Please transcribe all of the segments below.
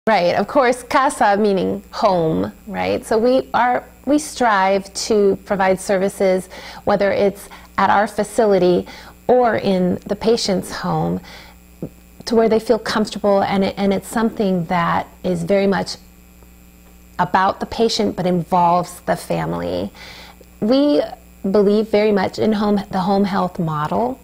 Right, of course, casa meaning home, right? So we strive to provide services, whether it's at our facility or in the patient's home, to where they feel comfortable, and it's something that is very much about the patient but involves the family. We believe very much in the home health model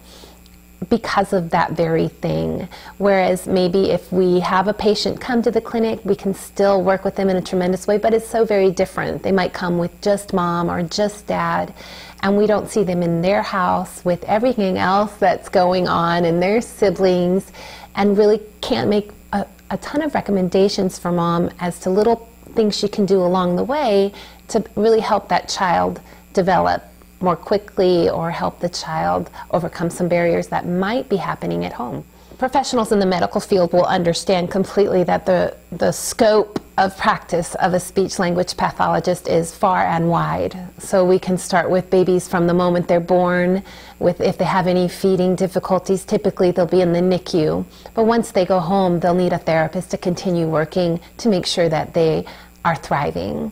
because of that very thing. Whereas maybe if we have a patient come to the clinic, we can still work with them in a tremendous way, but it's so very different. They might come with just mom or just dad, and we don't see them in their house with everything else that's going on and their siblings, and really can't make a ton of recommendations for mom as to little things she can do along the way to really help that child develop more quickly or help the child overcome some barriers that might be happening at home. Professionals in the medical field will understand completely that the scope of practice of a speech-language pathologist is far and wide. So we can start with babies from the moment they're born, if they have any feeding difficulties, typically they'll be in the NICU. But once they go home, they'll need a therapist to continue working to make sure that they are thriving.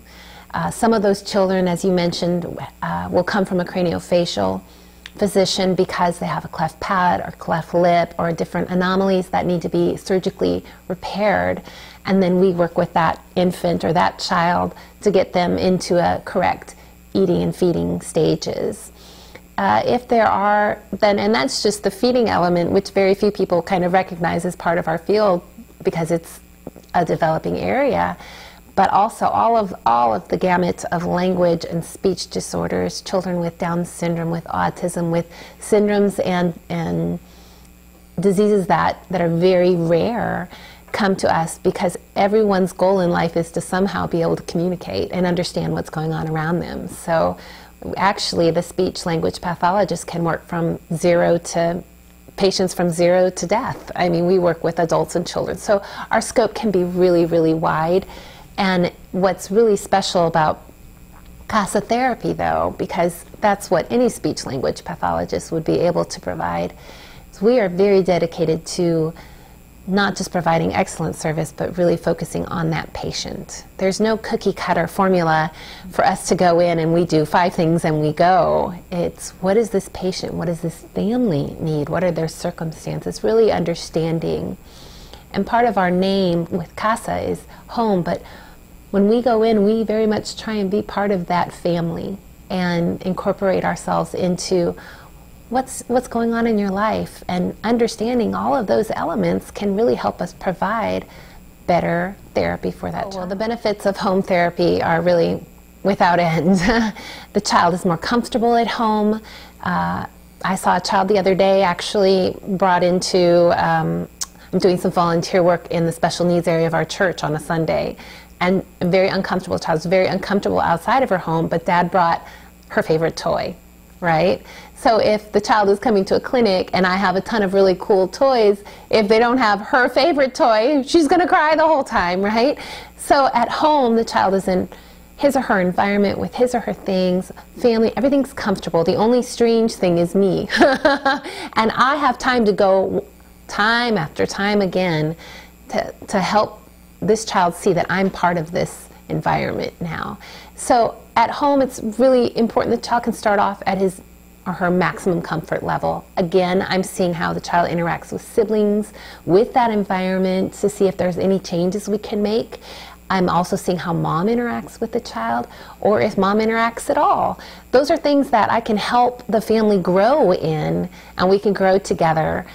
Some of those children, as you mentioned, will come from a craniofacial physician because they have a cleft palate or cleft lip or different anomalies that need to be surgically repaired. And then we work with that infant or that child to get them into a correct eating and feeding stages. If there are, and that's just the feeding element, which very few people kind of recognize as part of our field because it's a developing area. But also all of the gamut of language and speech disorders, children with Down syndrome, with autism, with syndromes and diseases that are very rare, come to us because everyone's goal in life is to somehow be able to communicate and understand what's going on around them. So actually the speech-language pathologist can work from patients from zero to death. I mean, we work with adults and children. So our scope can be really, really wide. And what's really special about Casa Therapy, though, because that's what any speech-language pathologist would be able to provide, is we are very dedicated to not just providing excellent service, but really focusing on that patient. There's no cookie-cutter formula for us to go in and we do 5 things and we go. It's what does this patient, what does this family need, what are their circumstances, really understanding. And part of our name with Casa is home, but when we go in, we very much try and be part of that family and incorporate ourselves into what's going on in your life, and understanding all of those elements can really help us provide better therapy for that child. Well, the benefits of home therapy are really without end. The child is more comfortable at home. I saw a child the other day actually brought into, I'm doing some volunteer work in the special needs area of our church on a Sunday, and a very uncomfortable child was very uncomfortable outside of her home, but Dad brought her favorite toy, right? So if the child is coming to a clinic and I have a ton of really cool toys, if they don't have her favorite toy, she's going to cry the whole time, right? So at home, the child is in his or her environment with his or her things, family, everything's comfortable. The only strange thing is me. And I have time to go time after time again to help this child see that I'm part of this environment now. So at home, it's really important the child can start off at his or her maximum comfort level. Again, I'm seeing how the child interacts with siblings, with that environment, to see if there's any changes we can make. I'm also seeing how mom interacts with the child, or if mom interacts at all. Those are things that I can help the family grow in, and we can grow together.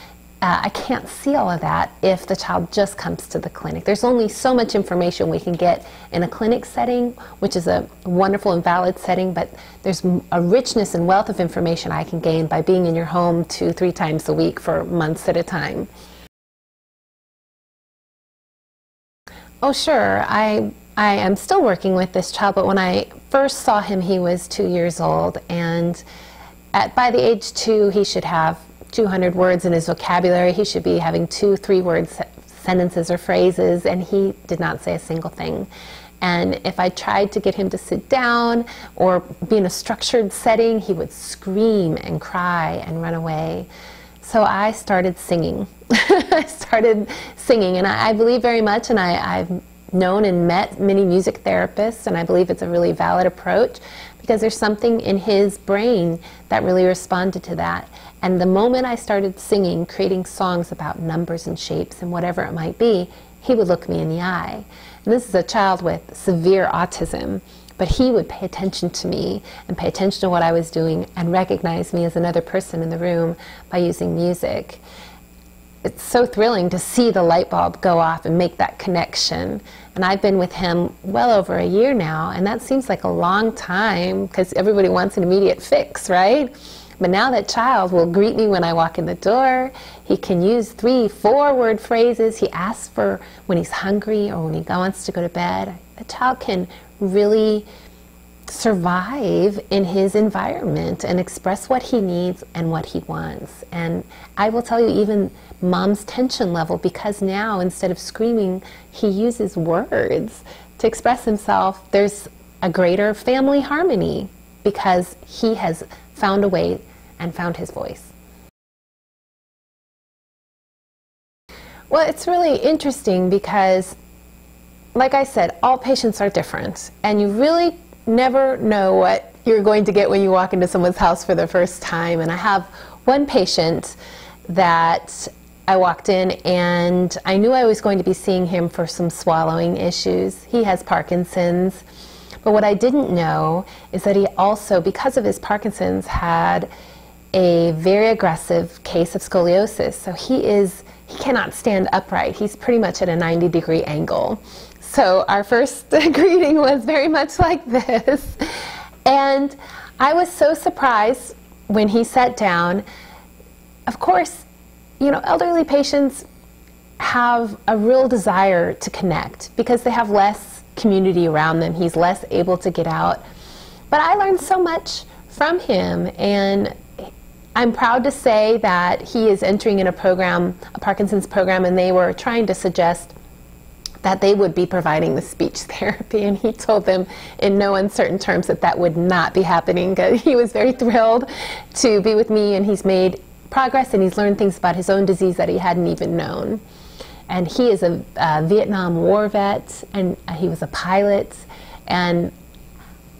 I can't see all of that if the child just comes to the clinic. There's only so much information we can get in a clinic setting, which is a wonderful and valid setting, but there's a richness and wealth of information I can gain by being in your home 2-3 times a week for months at a time. Oh, sure. I am still working with this child, but when I first saw him, he was 2 years old, and by the age 2, he should have 200 words in his vocabulary. He should be having 2-3 word sentences or phrases, and he did not say a single thing. And if I tried to get him to sit down or be in a structured setting, he would scream and cry and run away. So I started singing. I started singing, and I believe very much, and I've known and met many music therapists, and I believe it's a really valid approach because there's something in his brain that really responded to that. And the moment I started singing, creating songs about numbers and shapes and whatever it might be, he would look me in the eye. And this is a child with severe autism, but he would pay attention to me and pay attention to what I was doing and recognize me as another person in the room by using music. It's so thrilling to see the light bulb go off and make that connection. And I've been with him well over a year now, and that seems like a long time because everybody wants an immediate fix, right? But now that child will greet me when I walk in the door. He can use 3, 4-word phrases. He asks for when he's hungry or when he wants to go to bed. The child can really survive in his environment and express what he needs and what he wants. And I will tell you, even mom's tension level, because now instead of screaming, he uses words to express himself. There's a greater family harmony because he has found a way and found his voice. Well, it's really interesting because, like I said, all patients are different, and you really never know what you're going to get when you walk into someone's house for the first time. And I have one patient that I walked in, and I knew I was going to be seeing him for some swallowing issues. He has Parkinson's, but what I didn't know is that he also, because of his Parkinson's, had a very aggressive case of scoliosis. So he cannot stand upright. He's pretty much at a 90-degree angle. So our first greeting was very much like this. And I was so surprised when he sat down. Of course, you know, elderly patients have a real desire to connect because they have less community around them. He's less able to get out. But I learned so much from him, and I'm proud to say that he is entering in a program, a Parkinson's program, and they were trying to suggest that they would be providing the speech therapy, and he told them in no uncertain terms that that would not be happening. He was very thrilled to be with me, and he's made progress, and he's learned things about his own disease that he hadn't even known. And he is a Vietnam War vet, and he was a pilot, and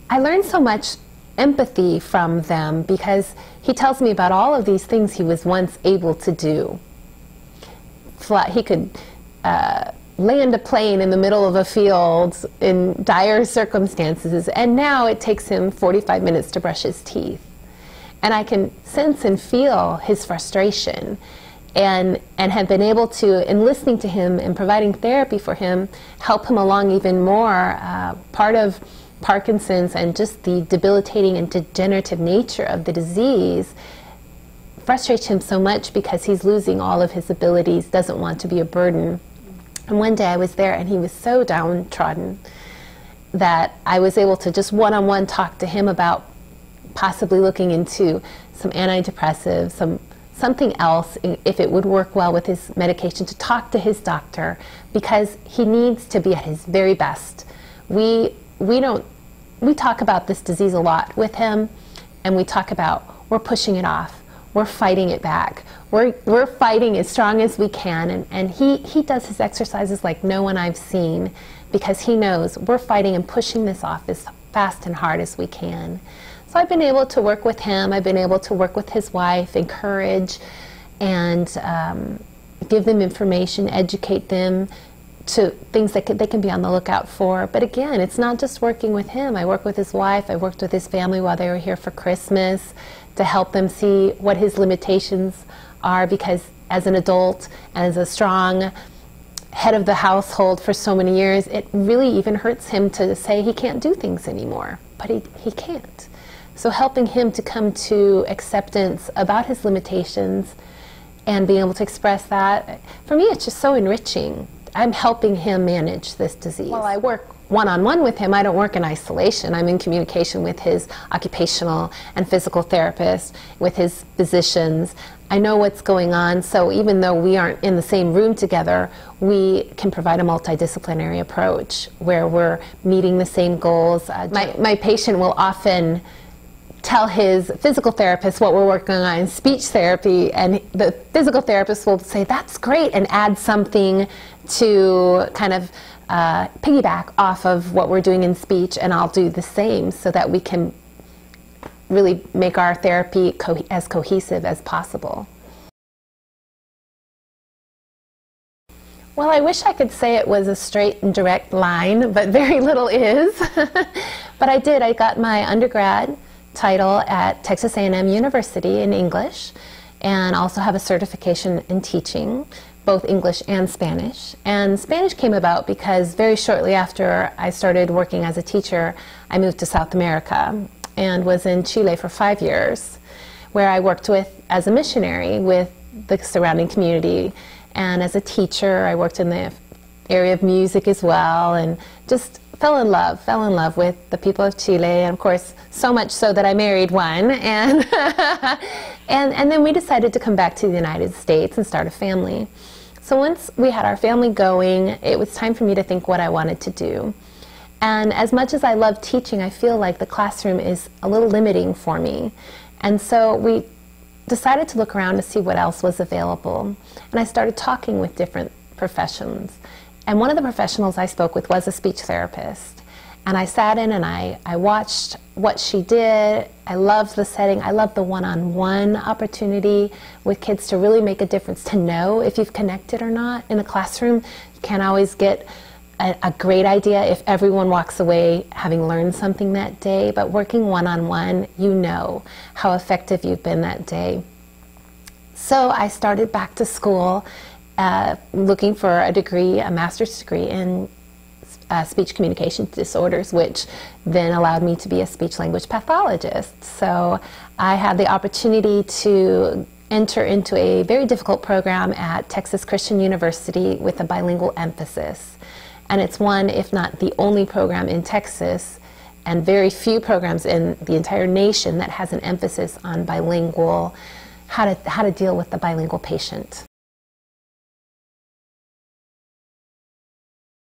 I learned so much empathy from them because he tells me about all of these things he was once able to do. He could land a plane in the middle of a field in dire circumstances, and now it takes him 45 minutes to brush his teeth. And I can sense and feel his frustration, and have been able to, in listening to him and providing therapy for him, help him along even more. Part of Parkinson's and just the debilitating and degenerative nature of the disease frustrates him so much because he's losing all of his abilities, doesn't want to be a burden. And one day I was there, and he was so downtrodden that I was able to just one-on-one talk to him about possibly looking into some antidepressives, something else, if it would work well with his medication, to talk to his doctor, because he needs to be at his very best. We talk about this disease a lot with him, and we talk about we're pushing it off. We're fighting it back. We're fighting as strong as we can, and he does his exercises like no one I've seen because he knows we're fighting and pushing this off as fast and hard as we can. So I've been able to work with him. I've been able to work with his wife, encourage, and give them information, educate them to things that they can be on the lookout for. But again, it's not just working with him. I work with his wife. I worked with his family while they were here for Christmas to help them see what his limitations are, because as an adult and as a strong head of the household for so many years, it really even hurts him to say he can't do things anymore, but he can't. So helping him to come to acceptance about his limitations and being able to express that, for me it's just so enriching. I'm helping him manage this disease. While I work one-on-one with him, I don't work in isolation. I'm in communication with his occupational and physical therapist, with his physicians. I know what's going on, so even though we aren't in the same room together, we can provide a multidisciplinary approach where we're meeting the same goals. My patient will often tell his physical therapist what we're working on in speech therapy, and the physical therapist will say, that's great, and add something to kind of piggyback off of what we're doing in speech, and I'll do the same so that we can really make our therapy as cohesive as possible. Well, I wish I could say it was a straight and direct line, but very little is. But I did. I got my undergrad title at Texas A&M University in English, and also have a certification in teaching, both English and Spanish. And Spanish came about because very shortly after I started working as a teacher, I moved to South America and was in Chile for 5 years, where I worked as a missionary with the surrounding community. And as a teacher, I worked in the area of music as well, and just fell in love with the people of Chile, and of course, so much so that I married one, and and then we decided to come back to the United States and start a family. So once we had our family going, it was time for me to think what I wanted to do. And as much as I love teaching, I feel like the classroom is a little limiting for me. And so we decided to look around to see what else was available. And I started talking with different professions. And one of the professionals I spoke with was a speech therapist. And I sat in and I watched what she did. I loved the setting. I loved the one-on-one opportunity with kids to really make a difference, to know if you've connected or not. In a classroom, you can't always get a great idea if everyone walks away having learned something that day, but working one-on-one, you know how effective you've been that day. So I started back to school looking for a degree, a master's degree in speech communication disorders, which then allowed me to be a speech-language pathologist. So I had the opportunity to enter into a very difficult program at Texas Christian University with a bilingual emphasis. And it's one, if not the only program in Texas, and very few programs in the entire nation that has an emphasis on bilingual, how to deal with the bilingual patient.